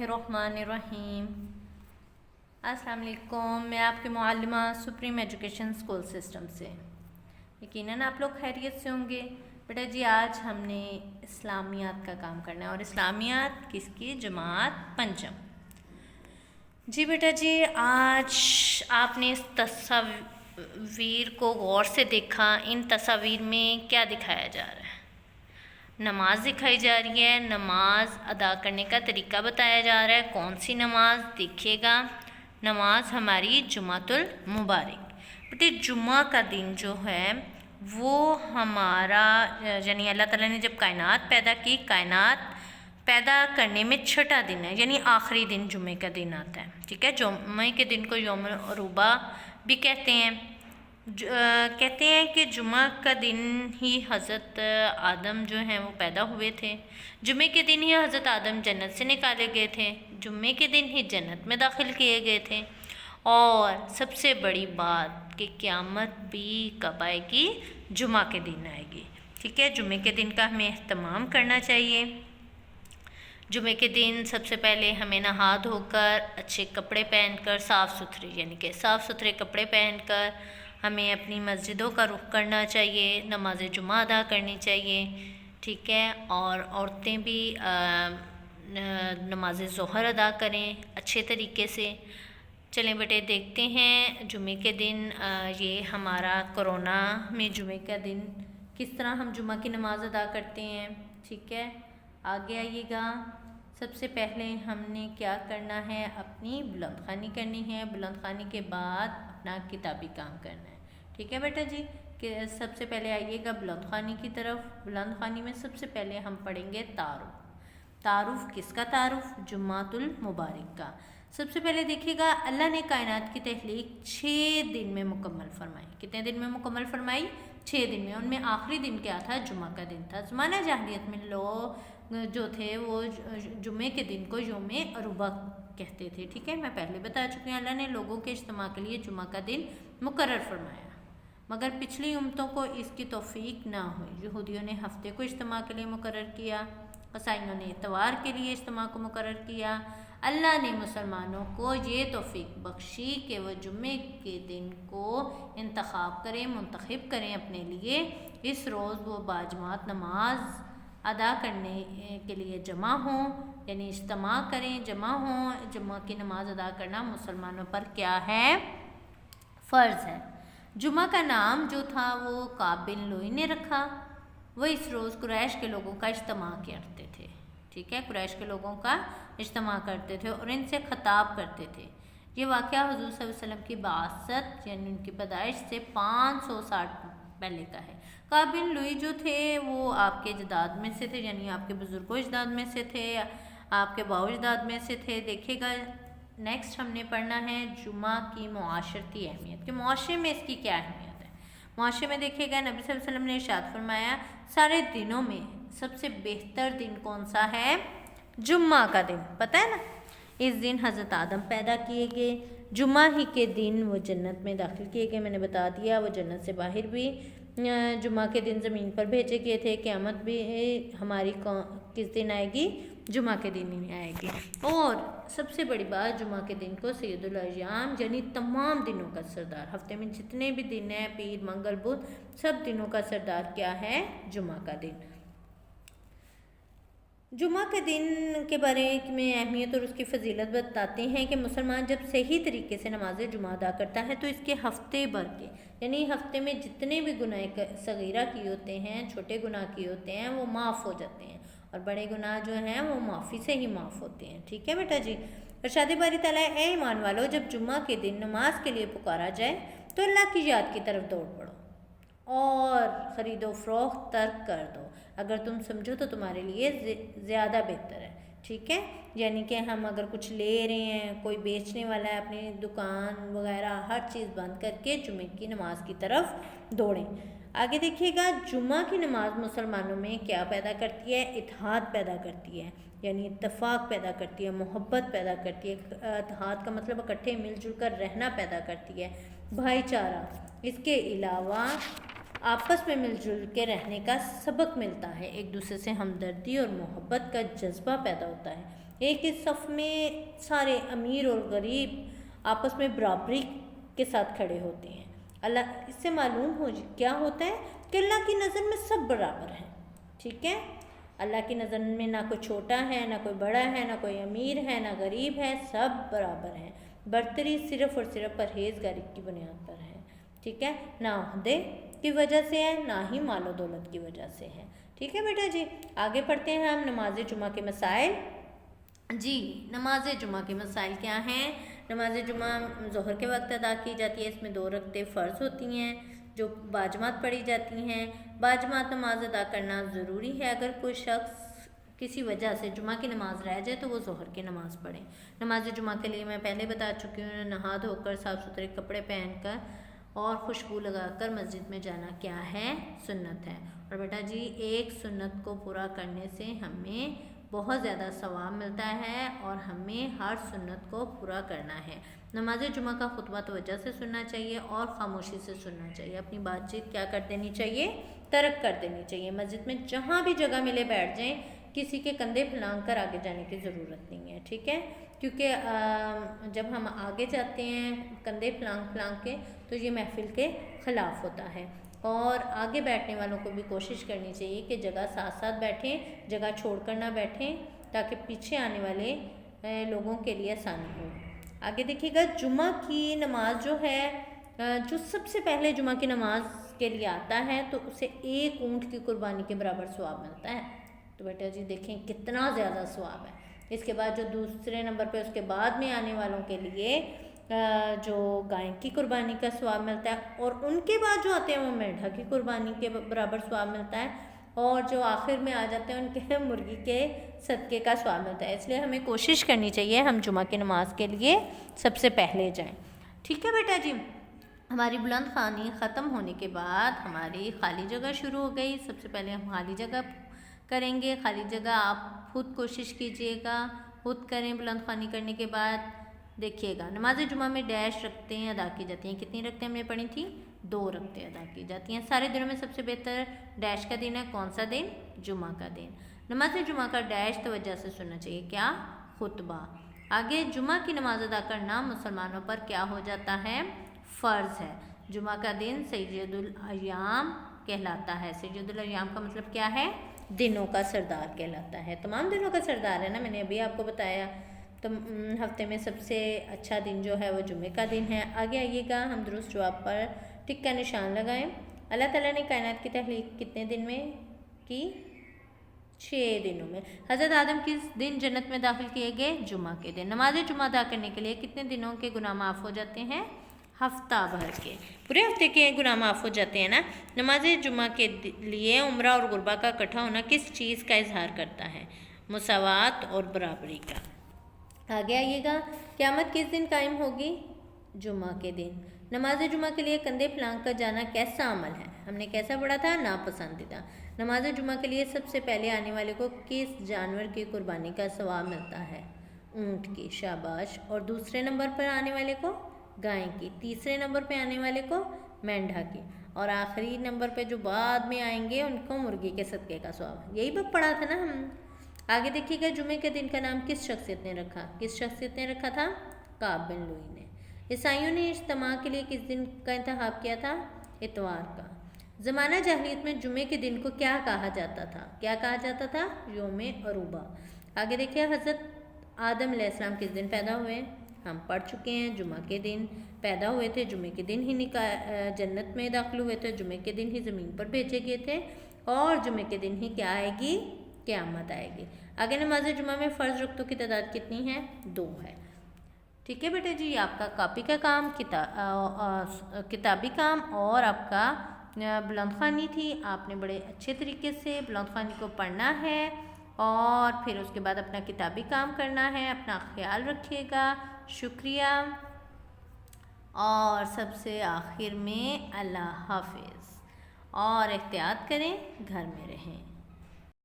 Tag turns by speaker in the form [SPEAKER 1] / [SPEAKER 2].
[SPEAKER 1] الرحمن الرحیم۔ السلام علیکم، میں آپ کی معلمہ سپریم ایجوکیشن اسکول سسٹم سے۔ یقیناً آپ لوگ خیریت سے ہوں گے۔ بیٹا جی آج ہم نے اسلامیات کا کام کرنا ہے، اور اسلامیات کس کی؟ جماعت پنجم۔ جی بیٹا جی آج آپ نے اس تصاویر کو غور سے دیکھا۔ ان تصاویر میں کیا دکھایا جا رہا ہے؟ نماز دکھائی جا رہی ہے۔ نماز ادا کرنے کا طریقہ بتایا جا رہا ہے۔ کون سی نماز؟ دیکھیے گا، نماز ہماری جمعۃ المبارک۔ بیٹے جمعہ کا دن جو ہے وہ ہمارا یعنی اللہ تعالیٰ نے جب کائنات پیدا کی، کائنات پیدا کرنے میں چھٹا دن ہے، یعنی آخری دن جمعے کا دن آتا ہے۔ ٹھیک ہے، جمعے کے دن کو یوم عروبہ بھی کہتے ہیں۔ کہتے ہیں کہ جمعہ کا دن ہی حضرت آدم جو ہیں وہ پیدا ہوئے تھے۔ جمعے کے دن ہی حضرت آدم جنت سے نکالے گئے تھے۔ جمعے کے دن ہی جنت میں داخل کیے گئے تھے۔ اور سب سے بڑی بات کہ قیامت بھی کب آئے گی؟ جمعہ کے دن آئے گی۔ ٹھیک ہے، جمعے کے دن کا ہمیں اہتمام کرنا چاہیے۔ جمعے کے دن سب سے پہلے ہمیں نہا دھو کر اچھے کپڑے پہن کر صاف ستھرے کپڑے پہن کر ہمیں اپنی مسجدوں کا رخ کرنا چاہیے، نماز جمعہ ادا کرنی چاہیے۔ ٹھیک ہے، اور عورتیں بھی نماز ظہر ادا کریں اچھے طریقے سے۔ چلیں بیٹے دیکھتے ہیں جمعے کے دن یہ ہمارا کرونا میں جمعے کا دن کس طرح ہم جمعہ کی نماز ادا کرتے ہیں۔ ٹھیک ہے، آگے آئیے گا۔ سب سے پہلے ہم نے کیا کرنا ہے؟ اپنی بلند خوانی کرنی ہے۔ بلند خوانی کے بعد اپنا کتابی کام کرنا ہے۔ ٹھیک ہے بیٹا جی، کہ سب سے پہلے آئیے گا بلند خوانی کی طرف۔ بلند خوانی میں سب سے پہلے ہم پڑھیں گے تعارف۔ تعارف کس کا؟ تعارف جمعۃ المبارک کا۔ سب سے پہلے دیکھیے گا، اللہ نے کائنات کی تخلیق 6 دن میں مکمل فرمائی۔ کتنے دن میں مکمل فرمائی؟ 6 دن میں۔ ان میں آخری دن کیا تھا؟ جمعہ کا دن تھا۔ زمانہ جاہلیت میں لوگ جو تھے وہ جمعے کے دن کو یوم عروبہ کہتے تھے۔ ٹھیک ہے، میں پہلے بتا چکی ہوں، اللہ نے لوگوں کے اجتماع کے لیے جمعہ کا دن مقرر فرمایا، مگر پچھلی امتوں کو اس کی توفیق نہ ہوئی۔ یہودیوں نے ہفتے کو اجتماع کے لیے مقرر کیا، عیسائیوں نے اتوار کے لیے اجتماع کو مقرر کیا۔ اللہ نے مسلمانوں کو یہ توفیق بخشی کہ وہ جمعے کے دن کو منتخب کریں اپنے لیے۔ اس روز وہ باجماعت نماز ادا کرنے کے لیے جمع ہوں، یعنی اجتماع کریں، جمع ہوں۔ جمعہ کی نماز ادا کرنا مسلمانوں پر کیا ہے؟ فرض ہے۔ جمعہ کا نام جو تھا وہ کعب بن لوئی نے رکھا۔ وہ اس روز قریش کے لوگوں کا اجتماع کرتے تھے۔ ٹھیک ہے، قریش کے لوگوں کا اجتماع کرتے تھے اور ان سے خطاب کرتے تھے۔ یہ واقعہ حضور صلی اللہ علیہ وسلم کی بعثت یعنی ان کی پیدائش سے 560 پہلے کا ہے۔ کعب بن لوئی جو تھے وہ آپ کے اجداد میں سے تھے، یعنی آپ کے بزرگوں اجداد میں سے تھے، آپ کے باؤ اجداد میں سے تھے۔ دیکھیے گا نیکسٹ ہم نے پڑھنا ہے جمعہ کی معاشرتی اہمیت، کہ معاشرے میں اس کی کیا اہمیت ہے۔ معاشرے میں دیکھیے گا نبی صلی اللہ علیہ وسلم نے ارشاد فرمایا سارے دنوں میں سب سے بہتر دن کون سا ہے؟ جمعہ کا دن۔ پتہ ہے نا، اس دن حضرت آدم پیدا کیے گئے، جمعہ ہی کے دن وہ جنت میں داخل کیے گئے۔ میں نے بتا دیا وہ جنت سے باہر بھی جمعہ کے دن زمین پر بھیجے گئے تھے۔ قیامت بھی ہماری کس دن آئے گی؟ جمعہ کے دن ہی آئے گی۔ اور سب سے بڑی بات، جمعہ کے دن کو سید الایام یعنی تمام دنوں کا سردار، ہفتے میں جتنے بھی دن ہیں، پیر منگل بدھ، سب دنوں کا سردار کیا ہے؟ جمعہ کا دن۔ جمعہ کے دن کے بارے میں اہمیت اور اس کی فضیلت بتاتے ہیں کہ مسلمان جب صحیح طریقے سے نماز جمعہ ادا کرتا ہے تو اس کے ہفتے بھر کے یعنی ہفتے میں جتنے بھی گناہ صغیرہ کیے ہوتے ہیں، چھوٹے گناہ کیے ہوتے ہیں، وہ معاف ہو جاتے ہیں، اور بڑے گناہ جو ہیں وہ معافی سے ہی معاف ہوتے ہیں۔ ٹھیک ہے بیٹا جی، ارشاد باری تعالیٰ اے ایمان والو، جب جمعہ کے دن نماز کے لیے پکارا جائے تو اللہ کی یاد کی طرف دوڑ پڑو اور خرید و فروخت ترک کر دو، اگر تم سمجھو تو تمہارے لیے زیادہ بہتر ہے۔ ٹھیک ہے، یعنی کہ ہم اگر کچھ لے رہے ہیں، کوئی بیچنے والا ہے، اپنی دکان وغیرہ ہر چیز بند کر کے جمعے کی نماز کی طرف دوڑیں۔ آگے دیکھیے گا، جمعہ کی نماز مسلمانوں میں کیا پیدا کرتی ہے؟ اتحاد پیدا کرتی ہے، یعنی اتفاق پیدا کرتی ہے، محبت پیدا کرتی ہے۔ اتحاد کا مطلب اکٹھے مل جل کر رہنا پیدا کرتی ہے، بھائی چارہ۔ اس کے علاوہ آپس میں مل جل کے رہنے کا سبق ملتا ہے، ایک دوسرے سے ہمدردی اور محبت کا جذبہ پیدا ہوتا ہے۔ ایک ہی صف میں سارے امیر اور غریب آپس میں برابری کے ساتھ کھڑے ہوتے ہیں۔ اللہ اس سے معلوم ہو کیا ہوتا ہے کہ اللہ کی نظر میں سب برابر ہیں، ٹھیک ہے؟ اللہ کی نظر میں نہ کوئی چھوٹا ہے، نہ کوئی بڑا ہے، نہ کوئی امیر ہے، نہ غریب ہے، سب برابر ہیں۔ برتری صرف اور صرف پرہیزگاری کی بنیاد پر ہے، ٹھیک ہے؟ نہ عہدے کی وجہ سے ہے، نہ ہی مال و دولت کی وجہ سے ہے، ٹھیک ہے بیٹا جی؟ آگے پڑھتے ہیں ہم نماز جمعہ کے مسائل۔ جی، نماز جمعہ کے مسائل کیا ہیں؟ نماز جمعہ ظہر کے وقت ادا کی جاتی ہے، اس میں 2 رکعتیں فرض ہوتی ہیں جو باجماعت پڑھی جاتی ہیں۔ باجماعت نماز ادا کرنا ضروری ہے، اگر کوئی شخص کسی وجہ سے جمعہ کی نماز رہ جائے تو وہ ظہر کی نماز پڑھے۔ نماز جمعہ کے لیے میں پہلے بتا چکی ہوں، نہا دھو کر صاف ستھرے کپڑے پہن کر اور خوشبو لگا کر مسجد میں جانا کیا ہے؟ سنت ہے۔ اور بیٹا جی ایک سنت کو پورا کرنے سے ہمیں بہت زیادہ ثواب ملتا ہے اور ہمیں ہر سنت کو پورا کرنا ہے۔ نماز جمعہ کا خطبہ توجہ سے سننا چاہیے اور خاموشی سے سننا چاہیے۔ اپنی بات چیت کیا کر دینی چاہیے؟ ترک کر دینی چاہیے۔ مسجد میں جہاں بھی جگہ ملے بیٹھ جائیں، کسی کے کندھے پھلانگ کر آگے جانے کی ضرورت نہیں ہے، ٹھیک ہے؟ کیونکہ جب ہم آگے جاتے ہیں کندھے پھلانگ کے تو یہ محفل کے خلاف ہوتا ہے۔ اور آگے بیٹھنے والوں کو بھی کوشش کرنی چاہیے کہ جگہ ساتھ ساتھ بیٹھیں، جگہ چھوڑ کر نہ بیٹھیں تاکہ پیچھے آنے والے لوگوں کے لیے آسانی ہو۔ آگے دیکھیے گا، جمعہ کی نماز جو ہے، جو سب سے پہلے جمعہ کی نماز کے لیے آتا ہے تو اسے 1 اونٹ کی قربانی کے برابر ثواب ملتا ہے۔ تو بیٹا جی دیکھیں کتنا زیادہ ثواب ہے۔ اس کے بعد جو دوسرے نمبر پہ اس کے بعد میں آنے والوں کے لیے جو گائے کی قربانی کا ثواب ملتا ہے، اور ان کے بعد جو آتے ہیں وہ مینڈھا کی قربانی کے برابر ثواب ملتا ہے، اور جو آخر میں آ جاتے ہیں ان کے مرغی کے صدقے کا ثواب ملتا ہے۔ اس لیے ہمیں کوشش کرنی چاہیے ہم جمعہ کی نماز کے لیے سب سے پہلے جائیں، ٹھیک ہے بیٹا جی؟ ہماری بلند خوانی ختم ہونے کے بعد ہماری خالی جگہ شروع ہو گئی۔ سب سے پہلے ہم خالی جگہ کریں گے۔ خالی جگہ آپ خود کوشش کیجئے گا، خود کریں بلند خوانی کرنے کے بعد۔ دیکھیے گا، نماز جمعہ میں ڈیش رکعتیں ادا کی جاتی ہیں۔ کتنی رکعتیں ہم نے پڑھی تھیں؟ 2 رکعتیں ادا کی جاتی ہیں۔ سارے دنوں میں سب سے بہتر ڈیش کا دن ہے، کون سا دن؟ جمعہ کا دن۔ نماز جمعہ کا ڈیش توجہ سے سننا چاہیے، کیا؟ خطبہ۔ آگے، جمعہ کی نماز ادا کرنا مسلمانوں پر کیا ہو جاتا ہے؟ فرض ہے۔ جمعہ کا دن سید الایام کہلاتا ہے۔ سید الایام کا مطلب کیا ہے؟ دنوں کا سردار کہلاتا ہے۔ تمام دنوں کا سردار ہے نا، میں نے ابھی آپ کو بتایا۔ تو ہفتے میں سب سے اچھا دن جو ہے وہ جمعے کا دن ہے۔ آگے آئیے گا، ہم درست جواب پر ٹک کا نشان لگائیں۔ اللہ تعالیٰ نے کائنات کی تخلیق کتنے دن میں کی؟ 6 دنوں میں۔ حضرت آدم کس دن جنت میں داخل کیے گئے؟ جمعہ کے دن۔ نماز جمعہ ادا کرنے کے لیے کتنے دنوں کے گناہ معاف ہو جاتے ہیں؟ ہفتہ بھر کے، پورے ہفتے کے گناہ معاف ہو جاتے ہیں نا۔ نماز جمعہ کے لیے عمرہ اور غربا کا اکٹھا ہونا کس چیز کا اظہار کرتا ہے؟ مساوات اور برابری کا۔ آگے آئیے گا، قیامت کس دن قائم ہوگی؟ جمعہ کے دن۔ نماز جمعہ کے لیے کندھے پھلانگ کر جانا کیسا عمل ہے؟ ہم نے کیسا پڑھا تھا؟ ناپسندیدہ۔ نماز جمعہ کے لیے سب سے پہلے آنے والے کو کس جانور کی قربانی کا ثواب ملتا ہے؟ اونٹ کی، شاباش۔ اور دوسرے نمبر پر آنے والے کو؟ گائے کی۔ تیسرے نمبر پہ آنے والے کو؟ مینڈھا کی۔ اور آخری نمبر پہ جو بعد میں آئیں گے ان کو مرغی کے صدقے کا ثواب۔ یہی بات پڑھا تھا نا ہم۔ آگے دیکھیے گا، جمعے کے دن کا نام کس شخصیت نے رکھا؟ کس شخصیت نے رکھا تھا؟ کعب بن لوئی نے۔ عیسائیوں نے اجتماع کے لیے کس دن کا انتخاب کیا تھا؟ اتوار کا۔ زمانہ جاہلیت میں جمعے کے دن کو کیا کہا جاتا تھا؟ کیا کہا جاتا تھا؟ یوم عروبہ۔ آگے دیکھیے، حضرت آدم علیہ السلام کس دن پیدا ہوئے؟ ہم پڑھ چکے ہیں، جمعہ کے دن پیدا ہوئے تھے، جمعے کے دن ہی جنت میں داخل ہوئے تھے، جمعے کے دن ہی زمین پر بھیجے گئے تھے، اور جمعے کے دن ہی کیا آئے گی؟ قیامت آئے گی۔ آگے، نماز جمعہ میں فرض رکعتوں کی تعداد کتنی ہے؟ 2 ہے، ٹھیک ہے بیٹا جی؟ آپ کا کاپی کا کام، کتابی کام اور آپ کا بلند خوانی تھی۔ آپ نے بڑے اچھے طریقے سے بلند خوانی کو پڑھنا ہے اور پھر اس کے بعد اپنا کتابی کام کرنا ہے۔ اپنا خیال رکھیے گا، شکریہ، اور سب سے آخر میں اللہ حافظ، اور احتیاط کریں، گھر میں رہیں۔